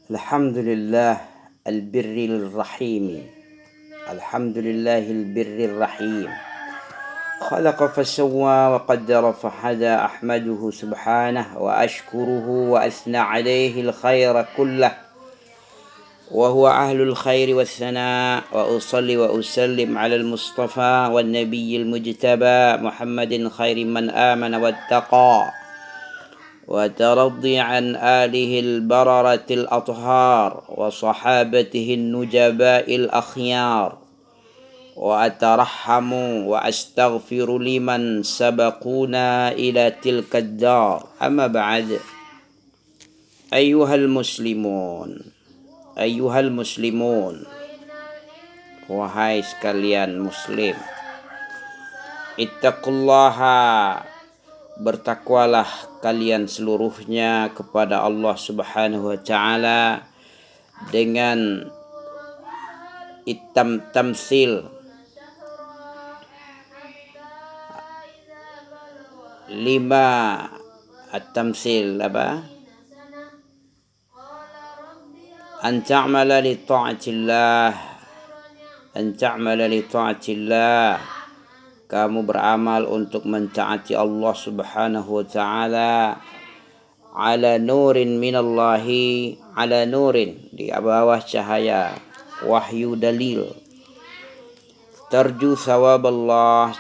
الحمد لله البر الرحيم. الحمد لله البر الرحيم. خلق فسوى وقدر فهدى. أحمده سبحانه وأشكره وأثنى عليه الخير كله، وهو أهل الخير والثناء. وأصلي وأسلم على المصطفى والنبي المجتبى محمد خير من آمن واتقى، وترضي عن آله البررة الأطهار وصحابته النجباء الأخيار. وأترحم وأستغفر لمن سبقونا إلى تلك الدار. أما بعد، أيها المسلمون, wahai sekalian muslim, ittaqullaha, bertakwalah kalian seluruhnya kepada Allah Subhanahu wa taala dengan tamsil 5 at-tamsil apa? An ta'mala li ta'atillah, kamu beramal untuk mentaati Allah Subhanahu wa taala ala nurin minallahi, ala nurin, di bawah cahaya wahyu dalil. Tarju sawaballah,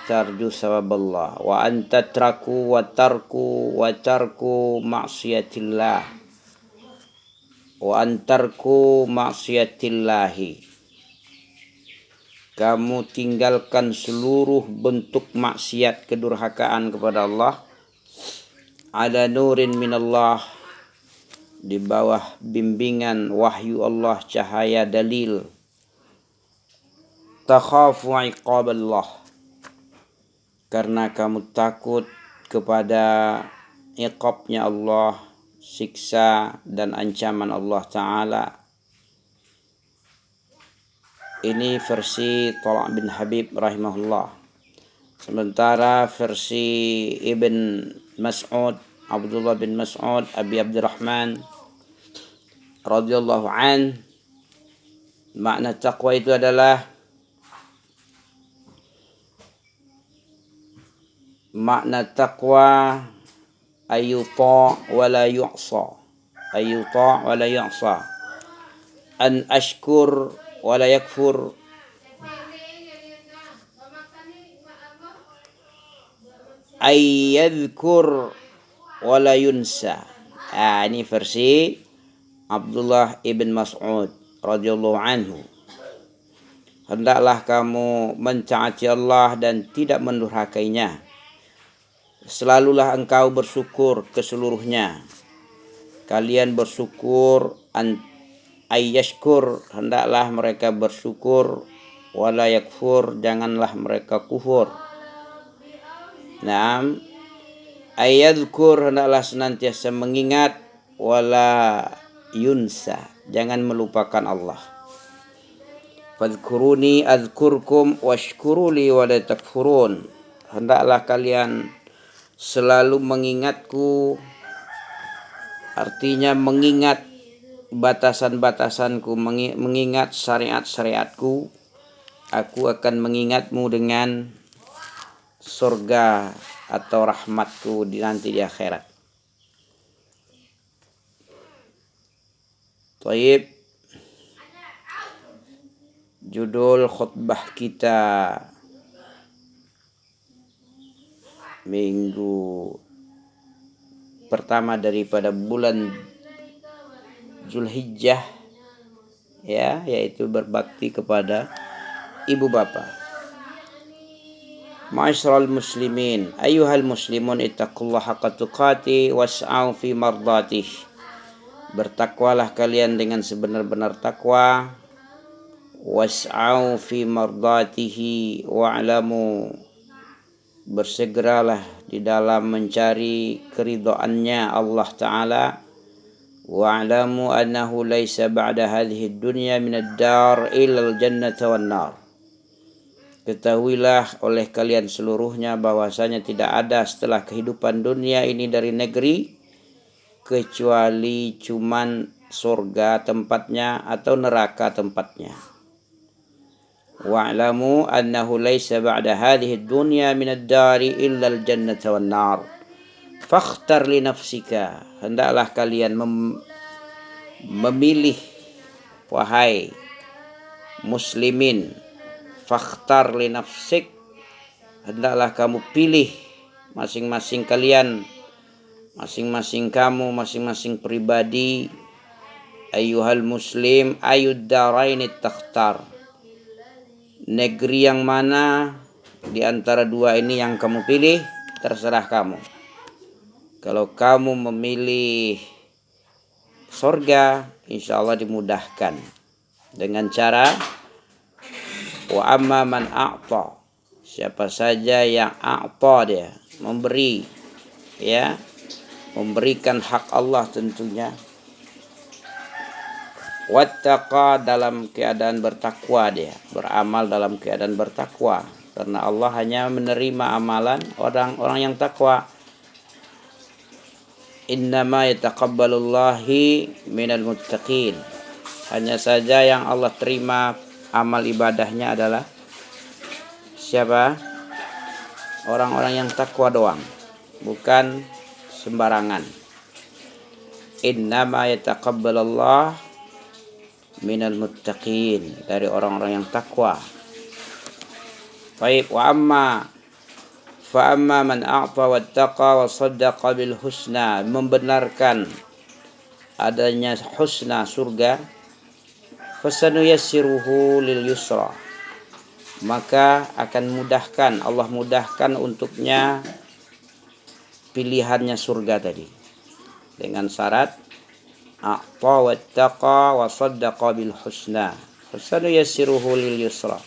wa anta traku wa tarku maksiatillah, wa antarku maksiatillahi, kamu tinggalkan seluruh bentuk maksiat kedurhakaan kepada Allah. Ala nurin minallah, di bawah bimbingan wahyu Allah, cahaya dalil. Takhafu iqaballah, karena kamu takut kepada iqabnya Allah, siksa dan ancaman Allah Ta'ala. Ini versi Talaq bin Habib rahimahullah. Sementara versi Ibn Mas'ud, Abdullah bin Mas'ud Abi Abdurrahman radhiyallahu an, makna taqwa itu adalah ayyuta wa la yu'sa, an ashkur wa la yakfur, ayyadhkur wa la yunsa. Ini versi Abdullah ibn Mas'ud radhiyallahu anhu. Hendaklah kamu mentaati Allah dan tidak mendurhakainya. Selalulah engkau bersyukur ke seluruhnya. Kalian bersyukur, ayyashkur, hendaklah mereka bersyukur, wala yakfur, janganlah mereka kufur. Naam, ayyadhkur, hendaklah senantiasa mengingat, wala yunsa, jangan melupakan Allah. Fadhkuruni adhkurkum washkuruli wala takfurun, hendaklah kalian selalu mengingatku, artinya mengingat batasan-batasanku, mengingat syariat-syariatku. Aku akan mengingatmu dengan surga atau rahmatku nanti di akhirat. Taib, judul khutbah kita minggu pertama daripada bulan Zulhijjah, ya, yaitu berbakti kepada ibu bapa. Ma'asyiral muslimin, ayyuhal muslimun, ittaqullaha haqqa tuqatih was'au fi mardatih. Bertakwalah kalian dengan sebenar-benar takwa. Was'au fi mardatihi wa'lamu, bersegeralah di dalam mencari keridhaannya Allah Ta'ala. Wa'lamu annahu laisa ba'da hadhihi dunya minad dar illa al-jannata wan nar. Ketahuilah oleh kalian seluruhnya bahwasanya tidak ada setelah kehidupan dunia ini dari negeri kecuali cuman surga tempatnya atau neraka tempatnya. Wa'lamu annahu laysa ba'da hadhihi dunya min ad-dari illa al-jannata wan nar. Fakhtar li nafsika. Hendaklah kalian memilih, wahai muslimin. Fakhtar li nafsik. Hendaklah kamu pilih masing-masing kalian, masing-masing kamu, masing-masing pribadi. Ayyuhal muslim ayyud daraini takhtar. Negeri yang mana di antara dua ini yang kamu pilih, terserah kamu. Kalau kamu memilih surga, insya Allah dimudahkan dengan cara wa amma man a'ta. Siapa saja yang a'ta, dia memberi, ya, memberikan hak Allah tentunya. Wattaqa, dalam keadaan bertakwa, dia beramal dalam keadaan bertakwa, karena Allah hanya menerima amalan orang-orang yang takwa. Innama yataqabbalullahi minal muttaqin. Hanya saja yang Allah terima amal ibadahnya adalah siapa? Orang-orang yang takwa doang, bukan sembarangan. Innama yataqabbalullah minal muttaqin, dari orang-orang yang takwa. Baik, wa amma man a'ta wattaqa wa saddaqa bil husna, membenarkan adanya husna surga, fasanuyassiruhu lil yusra, maka akan mudahkan, Allah mudahkan untuknya pilihannya surga tadi, dengan syarat a'ta wattaqa wa saddaqa bil husna fasanuyassiruhu lil yusra.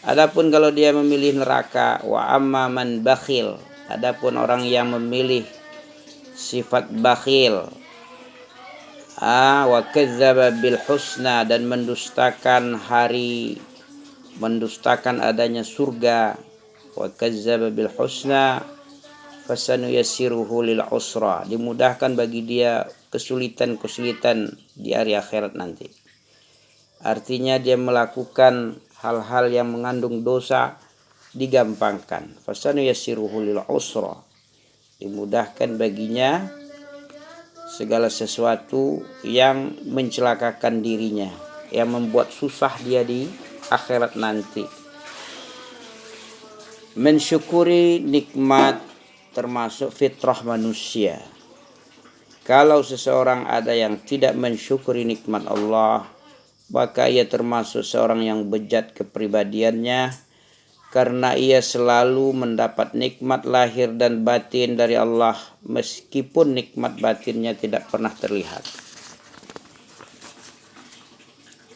Adapun kalau dia memilih neraka, wa amma man bakhil, adapun orang yang memilih sifat bakhil, wa kadzdzaba bil husna, dan mendustakan adanya surga, wa kadzdzaba bil husna fasanuyassiruhu lil usra, dimudahkan bagi dia kesulitan-kesulitan di hari akhirat nanti. Artinya dia melakukan hal-hal yang mengandung dosa digampangkan. Fasanuyassiruhu lil usra, dimudahkan baginya segala sesuatu yang mencelakakan dirinya, yang membuat susah dia di akhirat nanti. Mensyukuri nikmat termasuk fitrah manusia. Kalau seseorang ada yang tidak mensyukuri nikmat Allah, maka ia termasuk seorang yang bejat kepribadiannya, karena ia selalu mendapat nikmat lahir dan batin dari Allah, meskipun nikmat batinnya tidak pernah terlihat.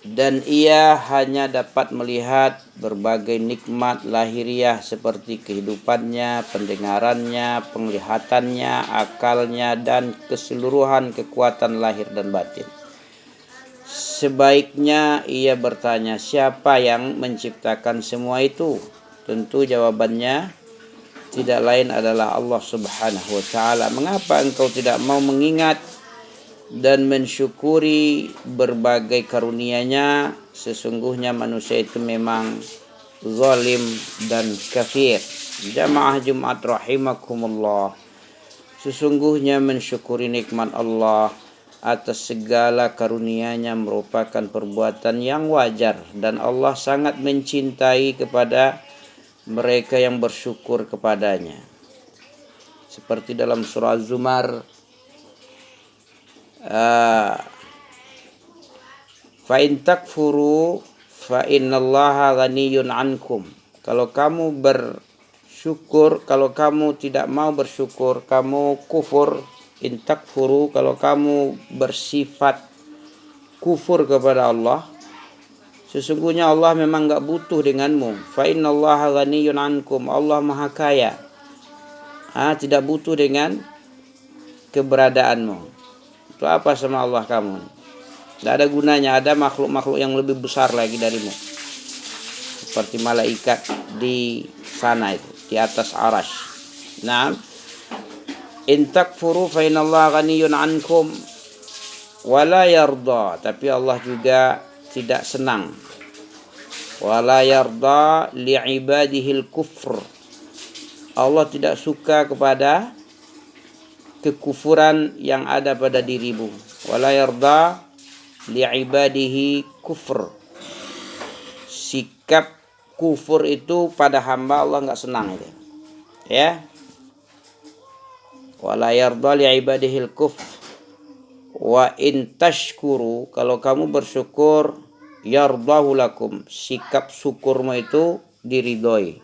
Dan ia hanya dapat melihat berbagai nikmat lahiriah seperti kehidupannya, pendengarannya, penglihatannya, akalnya, dan keseluruhan kekuatan lahir dan batin. Sebaiknya ia bertanya, siapa yang menciptakan semua itu? Tentu jawabannya tidak lain adalah Allah Subhanahu wa ta'ala. Mengapa engkau tidak mau mengingat dan mensyukuri berbagai karunia-Nya? Sesungguhnya manusia itu memang zalim dan kafir. Jamaah Jumat rahimakumullah. Sesungguhnya mensyukuri nikmat Allah atas segala karunia-Nya merupakan perbuatan yang wajar, dan Allah sangat mencintai kepada mereka yang bersyukur kepadanya. Seperti dalam surah Az-Zumar, fa in takfuru fa innallaha ghaniyyun ankum. Kalau kamu bersyukur, kalau kamu tidak mau bersyukur, kamu kufur. In takfuru, kalau kamu bersifat kufur kepada Allah, sesungguhnya Allah memang enggak butuh denganmu. Fa innallaha ghaniyyun ankum, Allah maha kaya, tidak butuh dengan keberadaanmu. Itu apa sama Allah kamu? Tidak ada gunanya. Ada makhluk-makhluk yang lebih besar lagi darimu, seperti malaikat di sana itu, di atas arasy. Nah, in takfuru fa innallaha ghaniyyun ankum Wala yarda, tapi Allah juga tidak senang. Wala yarda li'ibadihil kufr. Allah tidak suka kepada kekufuran yang ada pada dirimu. Wala yarda li'ibadihi kufr. Sikap kufur itu pada hamba Allah enggak senang itu. Ya. Wala yarda li'ibadihil kufr. Wa in tashkuru, kalau kamu bersyukur, yardahu lakum, sikap syukurmu itu diridhoi.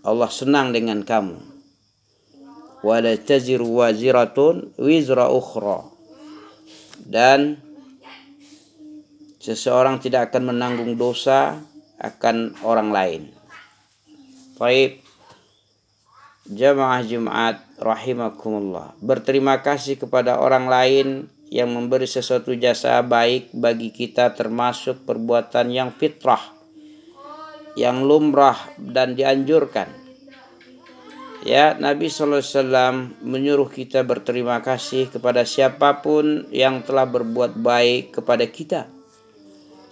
Allah senang dengan kamu. Wala taziru waziratun wizra ukhra, dan seseorang tidak akan menanggung dosa akan orang lain. Baik, jamaah Jumat rahimakumullah, berterima kasih kepada orang lain yang memberi sesuatu jasa baik bagi kita, termasuk perbuatan yang fitrah, yang lumrah dan dianjurkan. Ya, Nabi SAW menyuruh kita berterima kasih kepada siapapun yang telah berbuat baik kepada kita.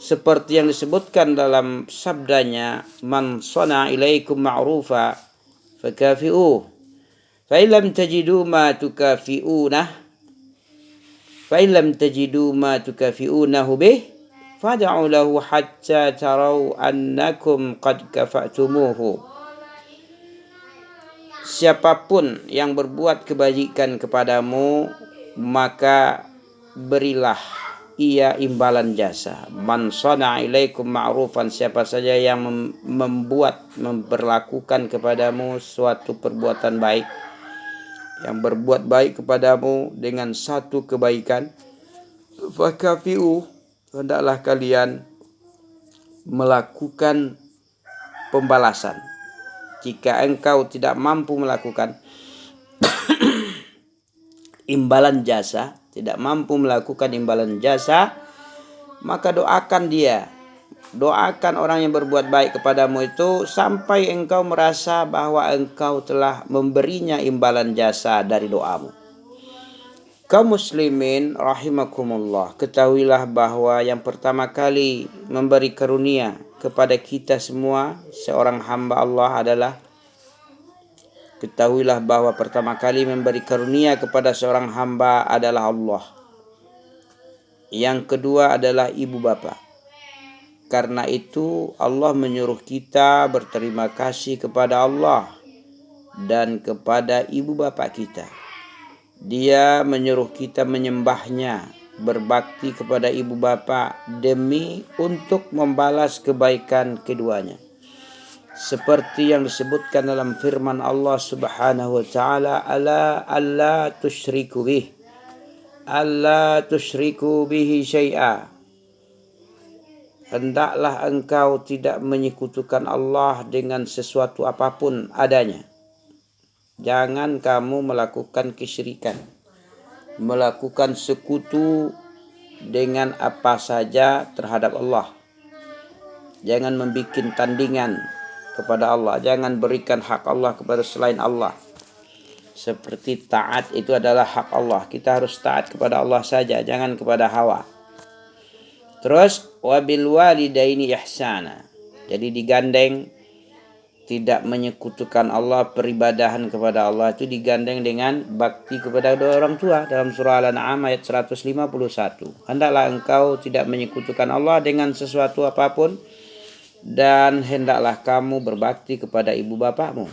Seperti yang disebutkan dalam sabdanya, man sana ilaikum ma'rufa fakafi'uh, fa illam tajidu ma tukafi'unah, fa illam tajidu ma tukafi'unahu bih fad'u lahu hatta tarau annakum qad kafa'tumuhu. Siapapun yang berbuat kebajikan kepadamu, maka berilah ia imbalan jasa. Man sana ilaikum ma'rufan, siapa saja yang memperlakukan kepadamu suatu perbuatan baik, yang berbuat baik kepadamu dengan satu kebaikan, fakafi'u, hendaklah kalian melakukan pembalasan. Jika engkau tidak mampu melakukan imbalan jasa, tidak mampu melakukan imbalan jasa, maka doakan dia. Doakan orang yang berbuat baik kepadamu itu sampai engkau merasa bahwa engkau telah memberinya imbalan jasa dari doamu. Kaum muslimin rahimakumullah, ketahuilah bahwa yang pertama kali memberi karunia kepada kita semua seorang hamba Allah adalah, ketahuilah bahwa pertama kali memberi karunia kepada seorang hamba adalah Allah. Yang kedua adalah ibu bapa. Karena itu Allah menyuruh kita berterima kasih kepada Allah dan kepada ibu bapa kita. Dia menyuruh kita menyembahnya, berbakti kepada ibu bapa demi untuk membalas kebaikan keduanya. Seperti yang disebutkan dalam firman Allah Subhanahu wa taala, ala alla tusyriku bih, alla tusyriku bihi syai'a. Hendaklah engkau tidak menyekutukan Allah dengan sesuatu apapun adanya. Jangan kamu melakukan kesyirikan, melakukan sekutu dengan apa saja terhadap Allah. Jangan membuat tandingan kepada Allah, jangan berikan hak Allah kepada selain Allah. Seperti taat itu adalah hak Allah, kita harus taat kepada Allah saja, jangan kepada hawa. Terus wabil walidaini ihsana, jadi digandeng, tidak menyekutukan Allah, peribadahan kepada Allah itu digandeng dengan bakti kepada dua orang tua. Dalam surah Al-An'am ayat 151, hendaklah engkau tidak menyekutukan Allah dengan sesuatu apapun, dan hendaklah kamu berbakti kepada ibu bapakmu.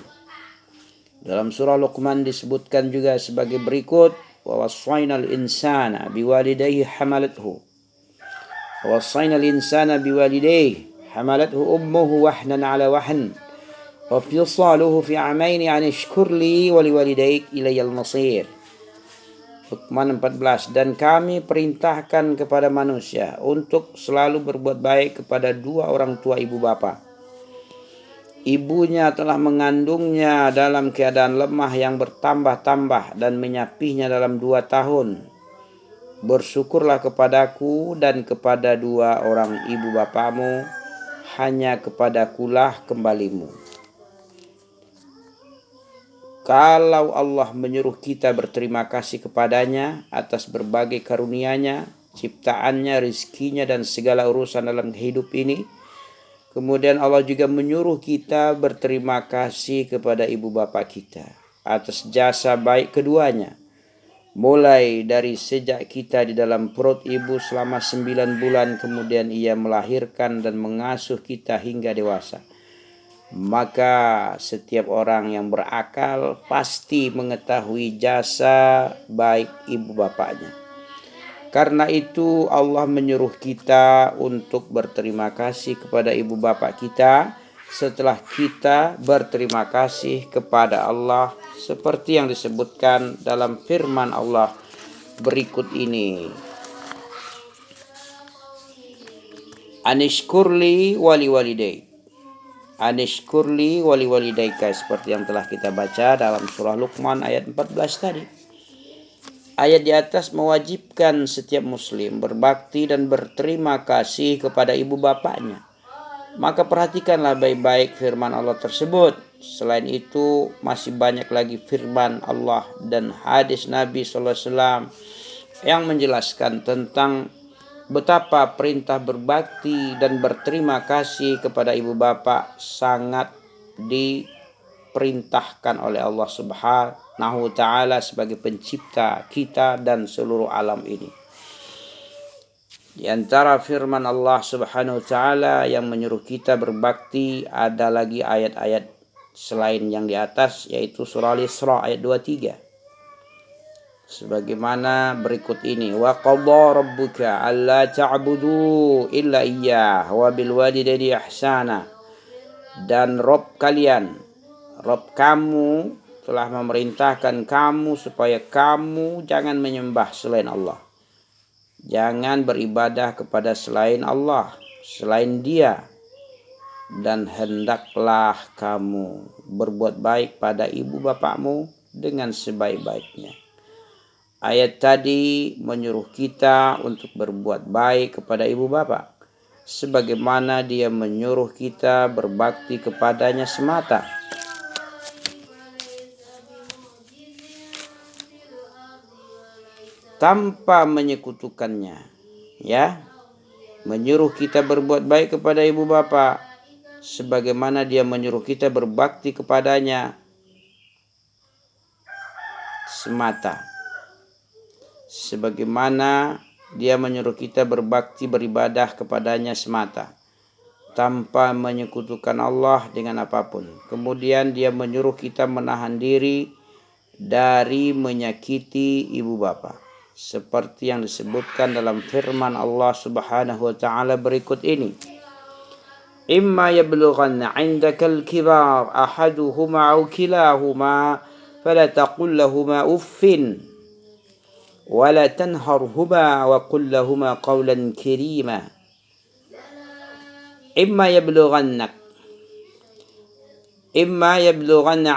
Dalam surah Luqman disebutkan juga sebagai berikut, wa wassaynal insana biwalidayhi hamalathu, wa wassaynal insana biwalidayhi hamalathu ummuhu wahnan ala wahn wa fisaluhu fi amaini an ishkur li wa liwalidayk ilayal masir. Luqman 14, dan kami perintahkan kepada manusia untuk selalu berbuat baik kepada dua orang tua ibu bapa. Ibunya telah mengandungnya dalam keadaan lemah yang bertambah-tambah dan menyapihnya dalam 2 tahun. Bersyukurlah kepadaku dan kepada dua orang ibu bapamu, hanya kepadakulah kembalimu. Kalau Allah menyuruh kita berterima kasih kepadanya atas berbagai karunia-Nya, ciptaannya, rizkinya, dan segala urusan dalam hidup ini. Kemudian Allah juga menyuruh kita berterima kasih kepada ibu bapak kita atas jasa baik keduanya. Mulai dari sejak kita di dalam perut ibu selama 9 bulan, kemudian ia melahirkan dan mengasuh kita hingga dewasa. Maka setiap orang yang berakal pasti mengetahui jasa baik ibu bapaknya. Karena itu Allah menyuruh kita untuk berterima kasih kepada ibu bapak kita setelah kita berterima kasih kepada Allah seperti yang disebutkan dalam firman Allah berikut ini. Anishkurli wali walidayk. Anishkurli wali walidayka, seperti yang telah kita baca dalam surah Luqman ayat 14 tadi. Ayat di atas mewajibkan setiap muslim berbakti dan berterima kasih kepada ibu bapaknya. Maka perhatikanlah baik-baik firman Allah tersebut. Selain itu masih banyak lagi firman Allah dan hadis Nabi SAW yang menjelaskan tentang betapa perintah berbakti dan berterima kasih kepada ibu bapak sangat diperintahkan oleh Allah Subhanahu wa ta'ala sebagai pencipta kita dan seluruh alam ini. Di antara firman Allah Subhanahu wa ta'ala yang menyuruh kita berbakti ada lagi ayat-ayat selain yang di atas, yaitu surah Al-Isra ayat 23. Sebagaimana berikut ini, wa qadha rabbuka alla ta'budu illa iyyah wa bil walidayni ihsana. Dan Rob kalian, Rob kamu telah memerintahkan kamu supaya kamu jangan menyembah selain Allah. Jangan beribadah kepada selain Allah, selain Dia. Dan hendaklah kamu berbuat baik pada ibu bapakmu dengan sebaik-baiknya. Ayat tadi menyuruh kita untuk berbuat baik kepada ibu bapak, sebagaimana dia menyuruh kita berbakti kepadanya semata. Tanpa menyekutukannya, ya, menyuruh kita berbuat baik kepada ibu bapak, sebagaimana dia menyuruh kita berbakti kepadanya semata. Sebagaimana dia menyuruh kita berbakti beribadah kepadanya semata, tanpa menyekutukan Allah dengan apapun. Kemudian dia menyuruh kita menahan diri dari menyakiti ibu bapa, seperti yang disebutkan dalam firman Allah Subhanahu wa ta'ala berikut ini. Imma yablughanna 'indaka al-kibar ahaduhuma aw kilahuma fala taqul lahumā uffin wala tanharhuma wa qul lahumā qawlan karīmā. Imma yablughanna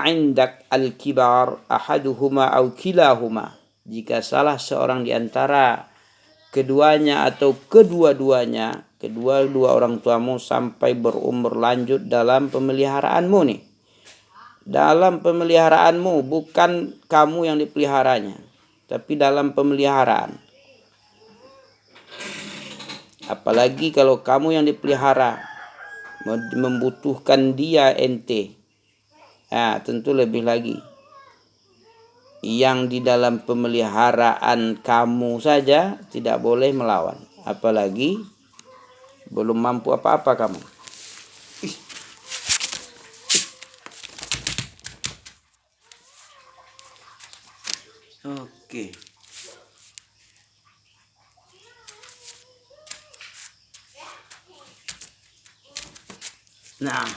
'indak al-kibar ahaduhuma aw kilahuma. Jika salah seorang di antara keduanya atau kedua-duanya, kedua orang tuamu sampai berumur lanjut dalam pemeliharaanmu nih. Dalam pemeliharaanmu, bukan kamu yang dipeliharanya, tapi dalam pemeliharaan. Apalagi kalau kamu yang dipelihara membutuhkan dia ente, tentu lebih lagi. Yang di dalam pemeliharaan kamu saja tidak boleh melawan, apalagi belum mampu apa-apa kamu. Oke. Nah,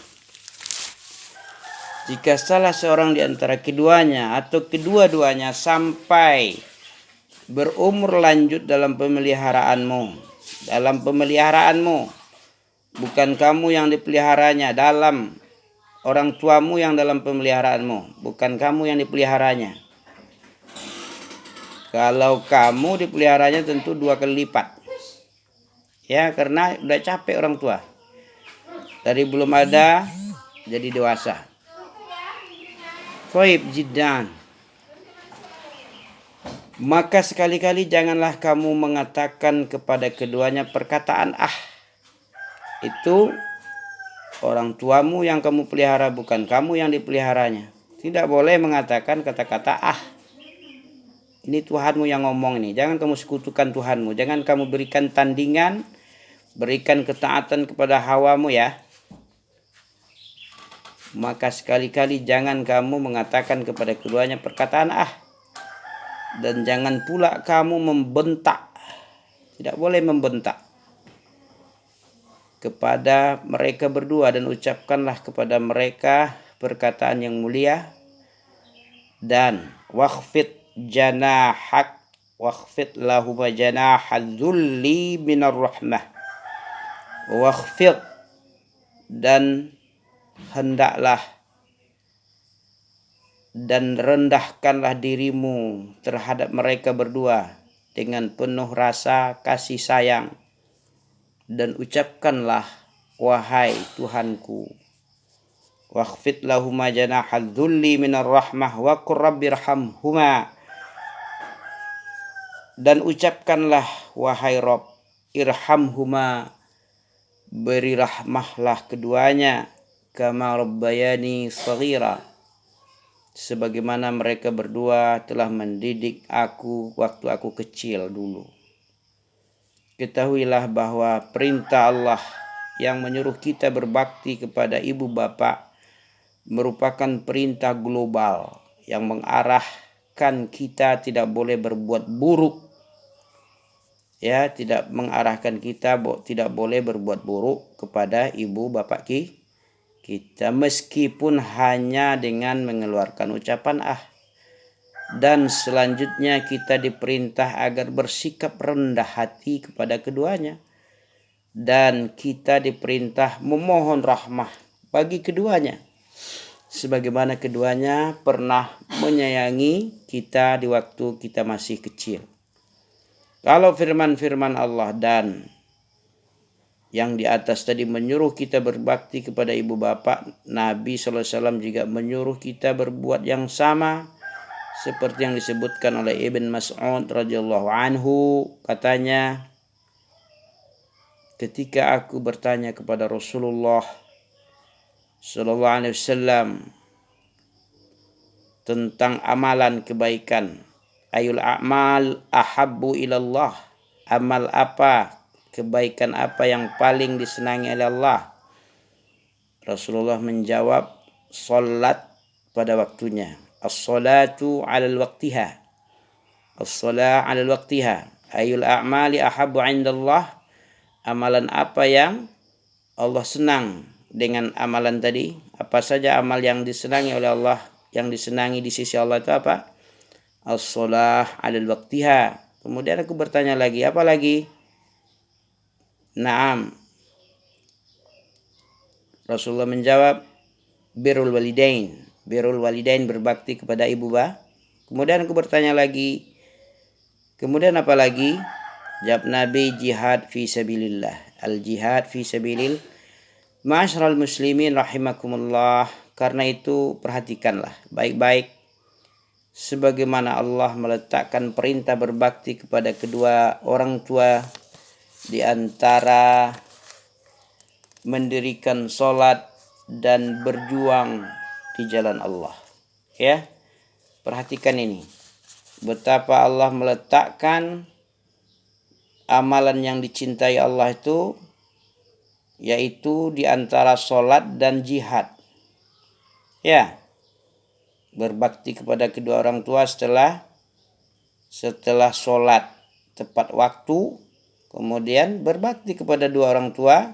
jika salah seorang di antara keduanya atau kedua-duanya sampai berumur lanjut dalam pemeliharaanmu, bukan kamu yang dipeliharanya, dalam orang tuamu yang dalam pemeliharaanmu, bukan kamu yang dipeliharanya. Kalau kamu dipeliharanya tentu 2 kali lipat. Ya, karena udah capek orang tua. Dari belum ada jadi dewasa. Taib jiddan. Maka sekali-kali janganlah kamu mengatakan kepada keduanya perkataan ah. Itu orang tuamu yang kamu pelihara, bukan kamu yang dipeliharanya. Tidak boleh mengatakan kata-kata ah. Ini Tuhanmu yang ngomong ini. Jangan kamu sekutukan Tuhanmu. Jangan kamu berikan tandingan, berikan ketaatan kepada hawamu ya. Maka sekali-kali jangan kamu mengatakan kepada keduanya perkataan ah. Dan jangan pula kamu membentak. Tidak boleh membentak kepada mereka berdua, dan ucapkanlah kepada mereka perkataan yang mulia. Dan wakhfid janahak, wakhfid lahuma janahadzulli minar rahmah. Wakhfid, dan hendaklah dan rendahkanlah dirimu terhadap mereka berdua dengan penuh rasa kasih sayang, dan ucapkanlah wahai Tuhanku, wakhfid lahuma janahadzulli minar rahmah wa qur rabbirhamhuma, dan ucapkanlah wahai Rabb, irhamhuma, beri rahmahlah keduanya, kama rabbayani shaghira, sebagaimana mereka berdua telah mendidik aku waktu aku kecil dulu. Ketahuilah bahwa perintah Allah yang menyuruh kita berbakti kepada ibu bapa merupakan perintah global yang mengarahkan kita tidak boleh berbuat buruk. Ya, tidak mengarahkan kita tidak boleh berbuat buruk kepada ibu bapa kita, meskipun hanya dengan mengeluarkan ucapan ah. Dan selanjutnya kita diperintah agar bersikap rendah hati kepada keduanya, dan kita diperintah memohon rahmah bagi keduanya, sebagaimana keduanya pernah menyayangi kita di waktu kita masih kecil. Kalau firman-firman Allah dan yang di atas tadi menyuruh kita berbakti kepada ibu bapa, Nabi SAW juga menyuruh kita berbuat yang sama, seperti yang disebutkan oleh Ibn Mas'ud radhiyallahu anhu. Katanya, ketika aku bertanya kepada Rasulullah SAW tentang amalan kebaikan, ayul a'mal ahabbu ilallah, amal apa, kebaikan apa yang paling disenangi oleh Allah? Rasulullah menjawab, salat pada waktunya. As-salatu 'alal waqtiha. As-salah 'alal waqtiha. Ayul a'mali ahabbu 'indallah, amalan apa yang Allah senang dengan amalan tadi? Apa saja amal yang disenangi oleh Allah, yang disenangi di sisi Allah itu apa? As-salah 'alal waqtiha. Kemudian aku bertanya lagi, apa lagi? Naam. Rasulullah menjawab, birrul walidain. Birrul walidain, berbakti kepada ibu bapa. Kemudian aku bertanya lagi, kemudian apa lagi? Jawab Nabi, jihad fi sabilillah. Al jihad fi sabilillah. Ma'asyiral muslimin rahimakumullah. Karena itu perhatikanlah baik-baik sebagaimana Allah meletakkan perintah berbakti kepada kedua orang tua di antara mendirikan sholat dan berjuang di jalan Allah. Ya, perhatikan ini, betapa Allah meletakkan amalan yang dicintai Allah itu, yaitu di antara sholat dan jihad. Ya, berbakti kepada kedua orang tua setelah sholat tepat waktu, kemudian berbakti kepada dua orang tua,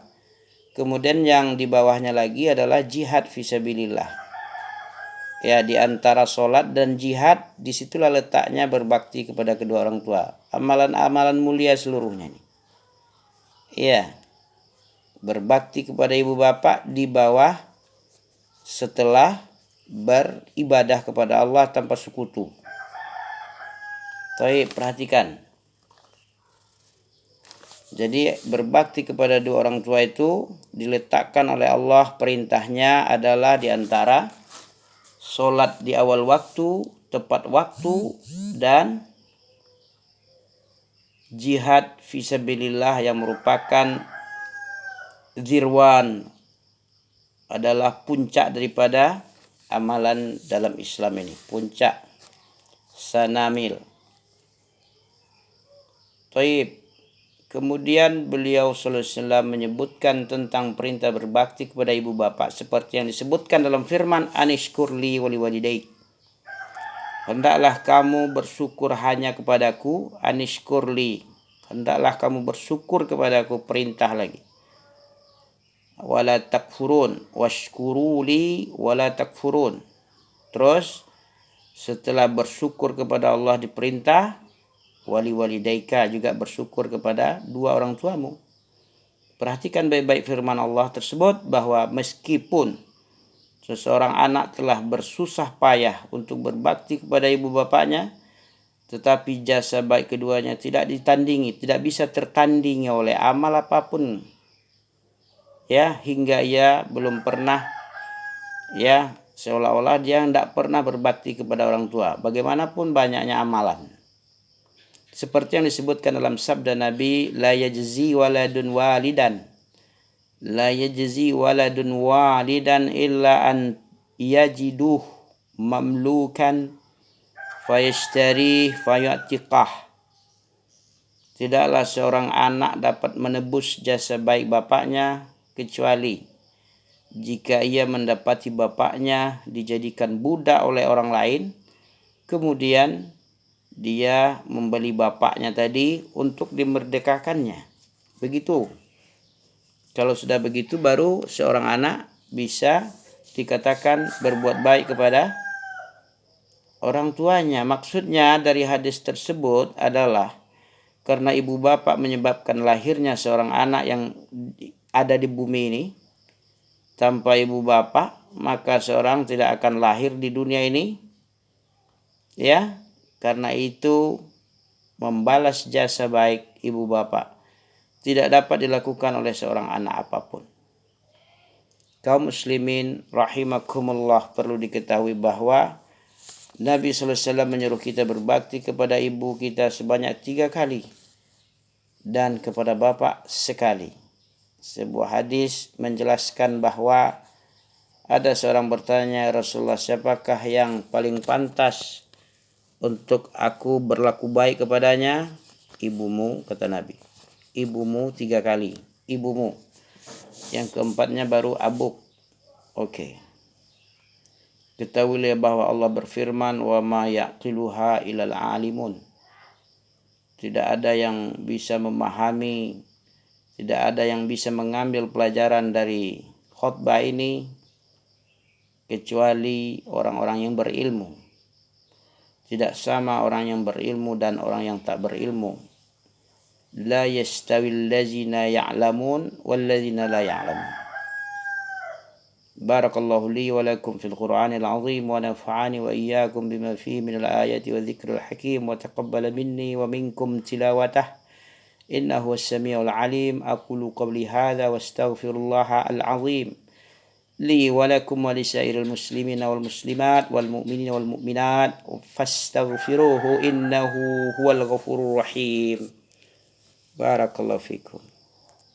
kemudian yang di bawahnya lagi adalah jihad fisabilillah. Ya, di antara sholat dan jihad, disitulah letaknya berbakti kepada kedua orang tua. Amalan-amalan mulia seluruhnya nih. Ya, berbakti kepada ibu bapak di bawah setelah beribadah kepada Allah tanpa sekutu. Baik, perhatikan. Jadi berbakti kepada dua orang tua itu diletakkan oleh Allah, perintahnya adalah di antara sholat di awal waktu, tepat waktu, dan jihad fisabilillah yang merupakan zirwan, adalah puncak daripada amalan dalam Islam ini, puncak sanamil. Taib. Kemudian beliau sallallahu alaihi wasallam menyebutkan tentang perintah berbakti kepada ibu bapak seperti yang disebutkan dalam firman anishkurli wali walidaik. Hendaklah kamu bersyukur hanya kepadaku, anishkurli. Hendaklah kamu bersyukur kepadaku, perintah lagi. Wala takfurun, washkuruli wala takfurun. Terus setelah bersyukur kepada Allah diperintah, wali walidaika, juga bersyukur kepada dua orang tuamu. Perhatikan baik-baik firman Allah tersebut, bahwa meskipun seseorang anak telah bersusah payah untuk berbakti kepada ibu bapaknya, tetapi jasa baik keduanya tidak ditandingi, tidak bisa tertandingi oleh amal apapun, ya, hingga ia belum pernah, ya, seolah-olah dia tidak pernah berbakti kepada orang tua, bagaimanapun banyaknya amalan. Seperti yang disebutkan dalam sabda Nabi, la yajzi waladun walidan, la yajzi waladun walidan illa an yajiduh mamlukan fayashtari fayatiqah. Tidaklah seorang anak dapat menebus jasa baik bapaknya kecuali jika ia mendapati bapaknya dijadikan budak oleh orang lain, kemudian dia membeli bapaknya tadi untuk dimerdekakannya. Begitu. Kalau sudah begitu baru seorang anak bisa dikatakan berbuat baik kepada orang tuanya. Maksudnya dari hadis tersebut adalah karena ibu bapak menyebabkan lahirnya seorang anak yang ada di bumi ini. Tanpa ibu bapak maka seorang tidak akan lahir di dunia ini, ya. Karena itu membalas jasa baik ibu bapak tidak dapat dilakukan oleh seorang anak apapun. Kaum muslimin rahimakumullah, perlu diketahui bahwa Nabi sallallahu alaihi wasallam menyuruh kita berbakti kepada ibu kita sebanyak 3 kali dan kepada bapak sekali. Sebuah hadis menjelaskan bahwa ada seorang bertanya, Rasulullah, siapakah yang paling pantas untuk aku berlaku baik kepadanya? Ibumu, kata Nabi. Ibumu 3 kali. Ibumu. Yang keempatnya baru abuk. Oke. Ketahuilah bahwa Allah berfirman, wa ma yaqiluha ilal alimun. Tidak ada yang bisa memahami, tidak ada yang bisa mengambil pelajaran dari khutbah ini kecuali orang-orang yang berilmu. Tidak sama orang yang berilmu dan orang yang tak berilmu. La yastawil ladzina ya'lamun wal ladzina la ya'lamun. Barakallahu li wa lakum fil Qur'anil azim wa nafa'ani wa iyyakum bima fihi minal ayati wa dzikril hakim wa taqabbala minni wa minkum tilawatah innahu was-sami'ul alim. Aqulu qawli hadza wa astaghfirullaha al-azim li wa lakum wa lisairil muslimina wal muslimat wal mu'minina wal mu'minat fastaghfiruhu innahu huwal ghafurur rahim. Barakallahu fikum.